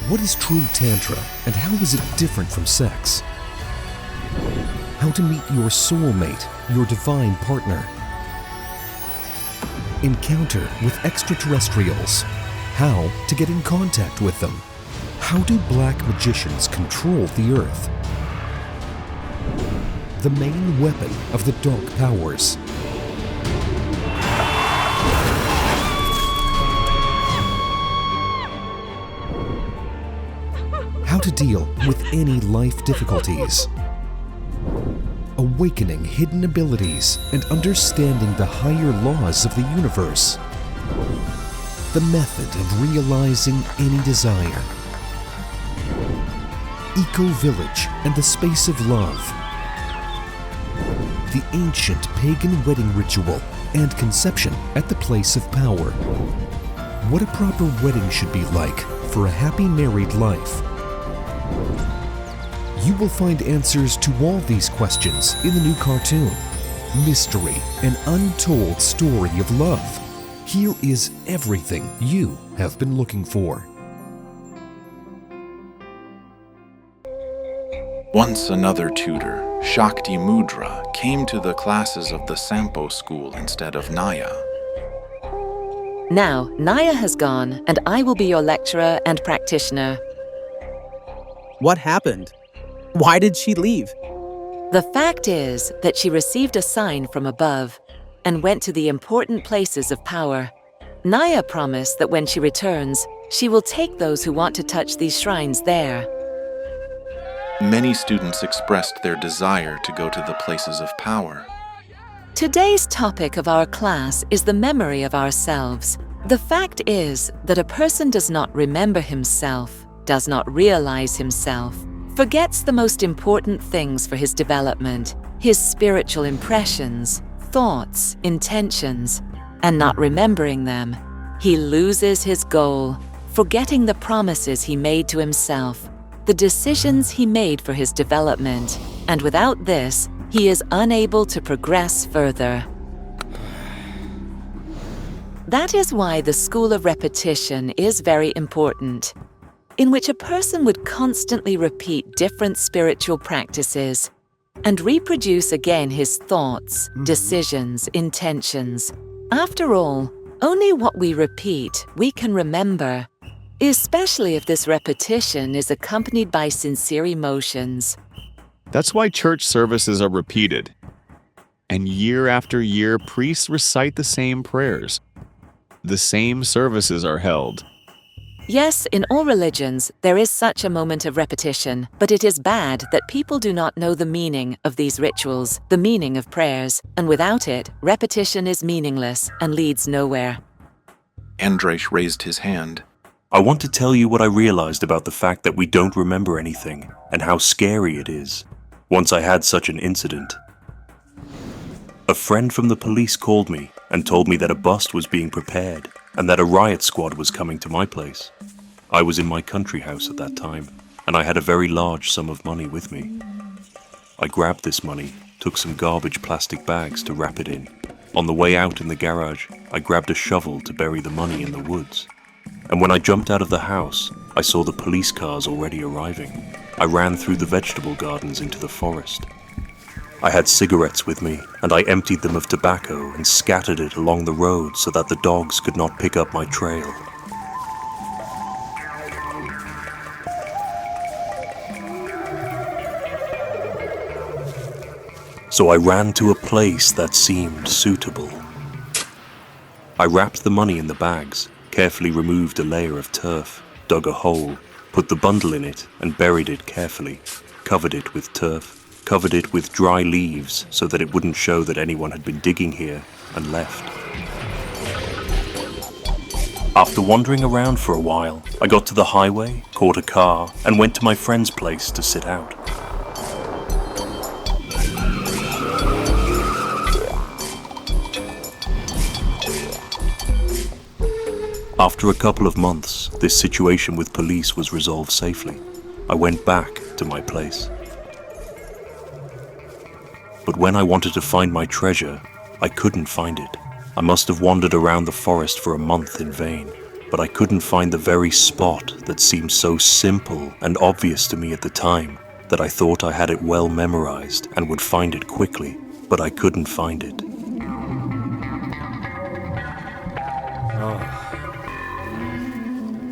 What is true Tantra and how is it different from sex? How to meet your soulmate, your divine partner. Encounter with extraterrestrials. How to get in contact with them. How do black magicians control the earth? The main weapon of the dark powers. How to deal with any life difficulties. Awakening hidden abilities and understanding the higher laws of the universe. The method of realizing any desire. Eco-village and the space of love. The ancient pagan wedding ritual and conception at the place of power. What a proper wedding should be like for a happy married life. You will find answers to all these questions in the new cartoon, Mystery, an Untold Story of Love. Here is everything you have been looking for. Once another tutor, Shakti Mudra, came to the classes of the Sampo school instead of Naya. Now, Naya has gone, and I will be your lecturer and practitioner. What happened? Why did she leave? The fact is that she received a sign from above and went to the important places of power. Naya promised that when she returns, she will take those who want to touch these shrines there. Many students expressed their desire to go to the places of power. Today's topic of our class is the memory of ourselves. The fact is that a person does not remember himself, does not realize himself, forgets the most important things for his development, his spiritual impressions, thoughts, intentions, and not remembering them. He loses his goal, forgetting the promises he made to himself, the decisions he made for his development, and without this, he is unable to progress further. That is why the school of repetition is very important, in which a person would constantly repeat different spiritual practices and reproduce again his thoughts, decisions, intentions. After all, only what we repeat we can remember, especially if this repetition is accompanied by sincere emotions. That's why church services are repeated. And year after year, priests recite the same prayers. The same services are held. Yes, in all religions, there is such a moment of repetition, but it is bad that people do not know the meaning of these rituals, the meaning of prayers, and without it, repetition is meaningless and leads nowhere. Andrzej raised his hand. I want to tell you what I realized about the fact that we don't remember anything, and how scary it is. Once I had such an incident. A friend from the police called me and told me that a bust was being prepared and that a riot squad was coming to my place. I was in my country house at that time, and I had a very large sum of money with me. I grabbed this money, took some garbage plastic bags to wrap it in. On the way out in the garage, I grabbed a shovel to bury the money in the woods. And when I jumped out of the house, I saw the police cars already arriving. I ran through the vegetable gardens into the forest. I had cigarettes with me, and I emptied them of tobacco and scattered it along the road so that the dogs could not pick up my trail. So I ran to a place that seemed suitable. I wrapped the money in the bags, carefully removed a layer of turf, dug a hole, put the bundle in it and buried it carefully, covered it with turf, covered it with dry leaves so that it wouldn't show that anyone had been digging here, and left. After wandering around for a while, I got to the highway, caught a car, and went to my friend's place to sit out. After a couple of months, this situation with police was resolved safely. I went back to my place. But when I wanted to find my treasure, I couldn't find it. I must have wandered around the forest for a month in vain. but I couldn't find the very spot that seemed so simple and obvious to me at the time that I thought I had it well memorized and would find it quickly, but I couldn't find it.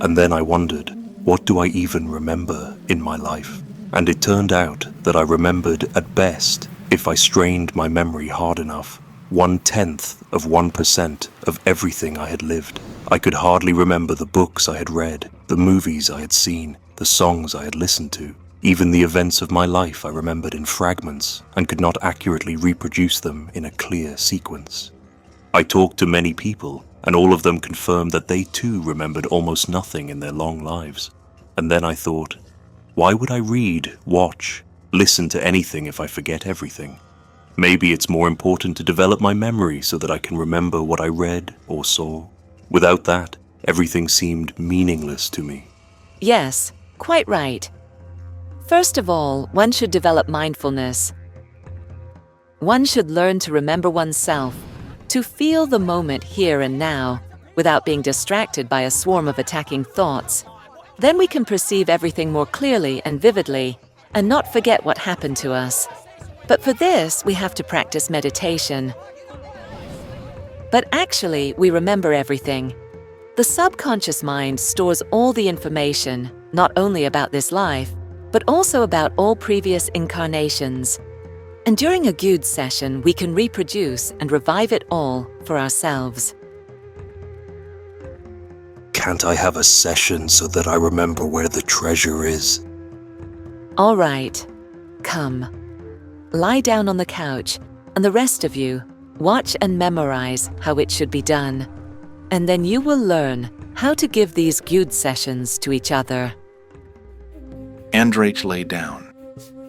And then I wondered, what do I even remember in my life? And it turned out that I remembered at best, if I strained my memory hard enough, 0.1% of everything I had lived. I could hardly remember the books I had read, the movies I had seen, the songs I had listened to. Even the events of my life I remembered in fragments and could not accurately reproduce them in a clear sequence. I talked to many people, and all of them confirmed that they too remembered almost nothing in their long lives. And then I thought, why would I read, watch, listen to anything if I forget everything? Maybe it's more important to develop my memory so that I can remember what I read or saw. Without that, everything seemed meaningless to me. Yes, quite right. First of all, one should develop mindfulness. One should learn to remember oneself, to feel the moment here and now, without being distracted by a swarm of attacking thoughts. Then we can perceive everything more clearly and vividly, and not forget what happened to us. But for this, we have to practice meditation. But actually, we remember everything. The subconscious mind stores all the information, not only about this life, but also about all previous incarnations. And during a Gyud session, we can reproduce and revive it all for ourselves. Can't I have a session so that I remember where the treasure is? All right, come. Lie down on the couch, and the rest of you, watch and memorize how it should be done. And then you will learn how to give these Gyud sessions to each other. Andrach lay down.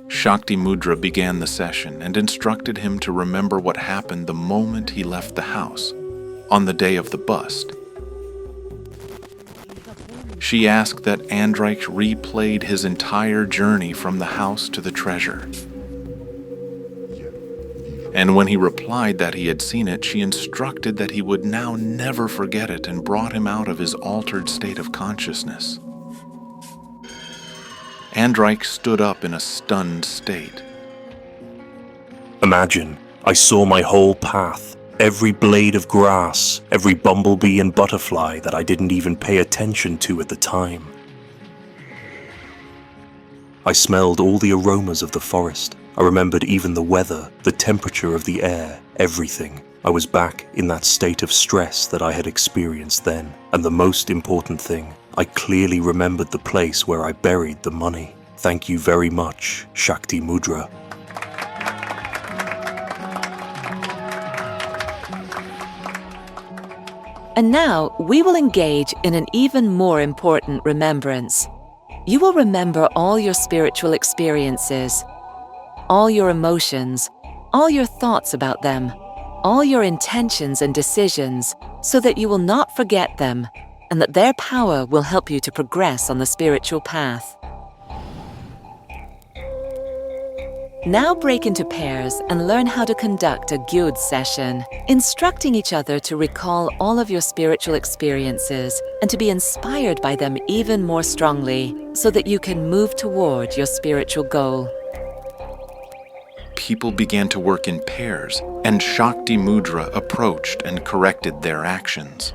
Shakti Mudra began the session and instructed him to remember what happened the moment he left the house, on the day of the bust. She asked that Andrach replayed his entire journey from the house to the treasure. And when he replied that he had seen it, she instructed that he would now never forget it and brought him out of his altered state of consciousness. Andrach stood up in a stunned state. Imagine, I saw my whole path, every blade of grass, every bumblebee and butterfly that I didn't even pay attention to at the time. I smelled all the aromas of the forest. I remembered even the weather, the temperature of the air, everything. I was back in that state of stress that I had experienced then. And the most important thing, I clearly remembered the place where I buried the money. Thank you very much, Shakti Mudra. And now we will engage in an even more important remembrance. You will remember all your spiritual experiences, all your emotions, all your thoughts about them, all your intentions and decisions, so that you will not forget them, and that their power will help you to progress on the spiritual path. Now break into pairs and learn how to conduct a Gyud session, instructing each other to recall all of your spiritual experiences and to be inspired by them even more strongly, so that you can move toward your spiritual goal. People began to work in pairs, and Shakti Mudra approached and corrected their actions.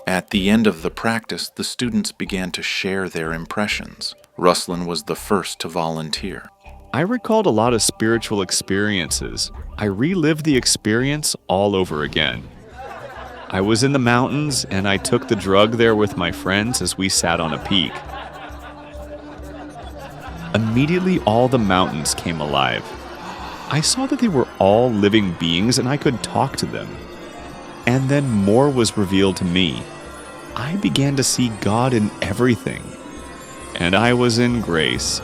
At the end of the practice, the students began to share their impressions. Ruslan was the first to volunteer. I recalled a lot of spiritual experiences. I relived the experience all over again. I was in the mountains, and I took the drug there with my friends as we sat on a peak. Immediately, all the mountains came alive. I saw that they were all living beings, and I could talk to them. And then more was revealed to me. I began to see God in everything, and I was in grace.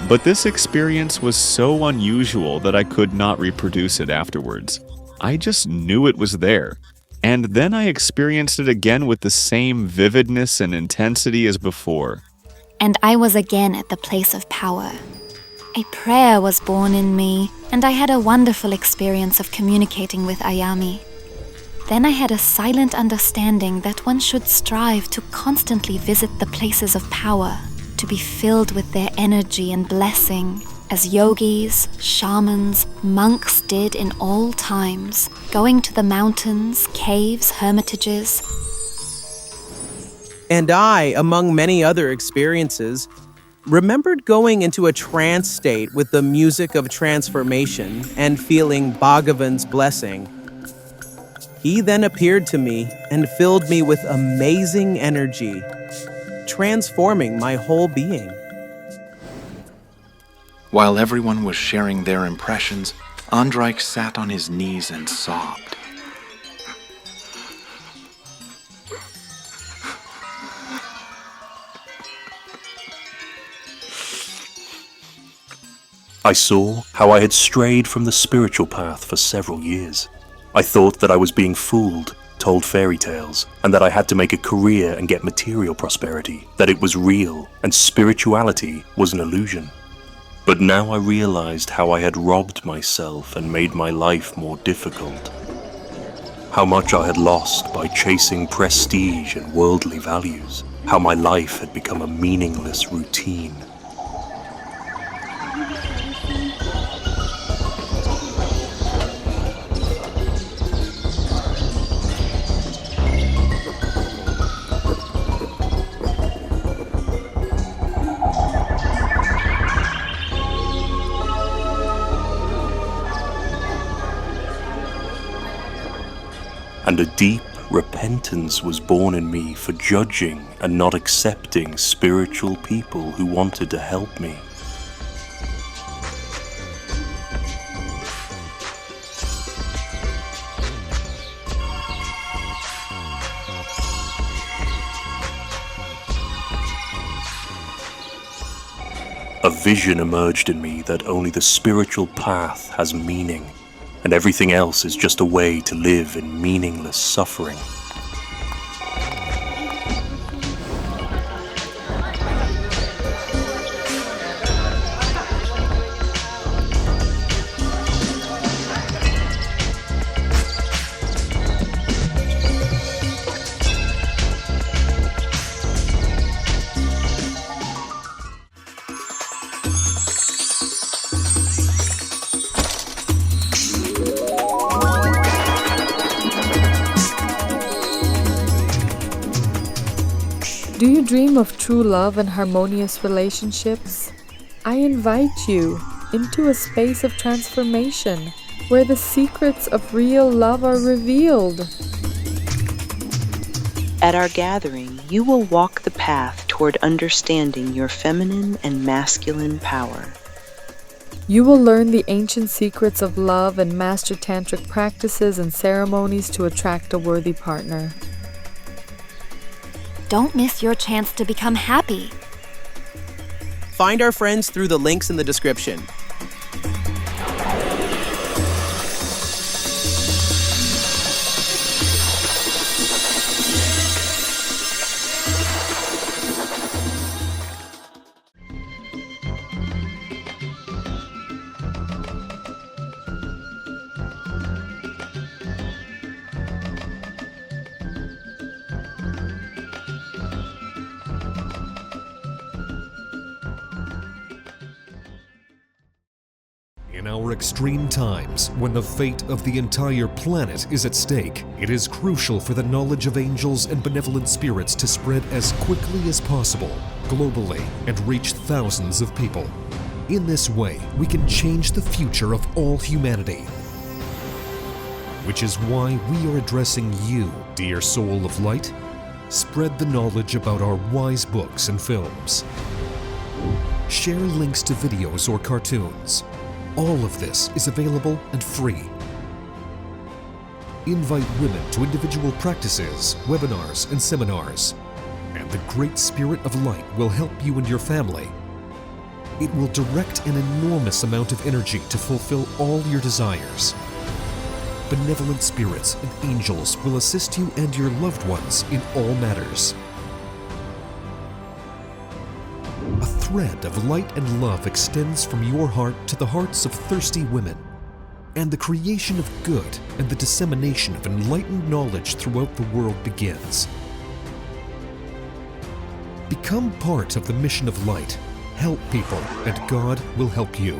But this experience was so unusual that I could not reproduce it afterwards. I just knew it was there. And then I experienced it again with the same vividness and intensity as before. And I was again at the place of power. A prayer was born in me, and I had a wonderful experience of communicating with Ayami. Then I had a silent understanding that one should strive to constantly visit the places of power, to be filled with their energy and blessing, as yogis, shamans, monks did in all times, going to the mountains, caves, hermitages. And I, among many other experiences, remembered going into a trance state with the music of transformation and feeling Bhagavan's blessing. He then appeared to me and filled me with amazing energy, transforming my whole being. While everyone was sharing their impressions, Andrijk sat on his knees and sobbed. I saw how I had strayed from the spiritual path for several years. I thought that I was being fooled, told fairy tales, and that I had to make a career and get material prosperity, that it was real, and spirituality was an illusion. But now I realized how I had robbed myself and made my life more difficult. How much I had lost by chasing prestige and worldly values. How my life had become a meaningless routine. And a deep repentance was born in me for judging and not accepting spiritual people who wanted to help me. A vision emerged in me that only the spiritual path has meaning, and everything else is just a way to live in meaningless suffering. Do you dream of true love and harmonious relationships? I invite you into a space of transformation where the secrets of real love are revealed. At our gathering, you will walk the path toward understanding your feminine and masculine power. You will learn the ancient secrets of love and master tantric practices and ceremonies to attract a worthy partner. Don't miss your chance to become happy. Find our friends through the links in the description. In our extreme times, when the fate of the entire planet is at stake, it is crucial for the knowledge of angels and benevolent spirits to spread as quickly as possible, globally, and reach thousands of people. In this way, we can change the future of all humanity. Which is why we are addressing you, dear soul of light. Spread the knowledge about our wise books and films. Share links to videos or cartoons. All of this is available and free. Invite women to individual practices, webinars, and seminars. And the Great Spirit of Light will help you and your family. It will direct an enormous amount of energy to fulfill all your desires. benevolent spirits and angels will assist you and your loved ones in all matters. A thread of light and love extends from your heart to the hearts of thirsty women, and the creation of good and the dissemination of enlightened knowledge throughout the world begins. Become part of the mission of light. Help people, and God will help you.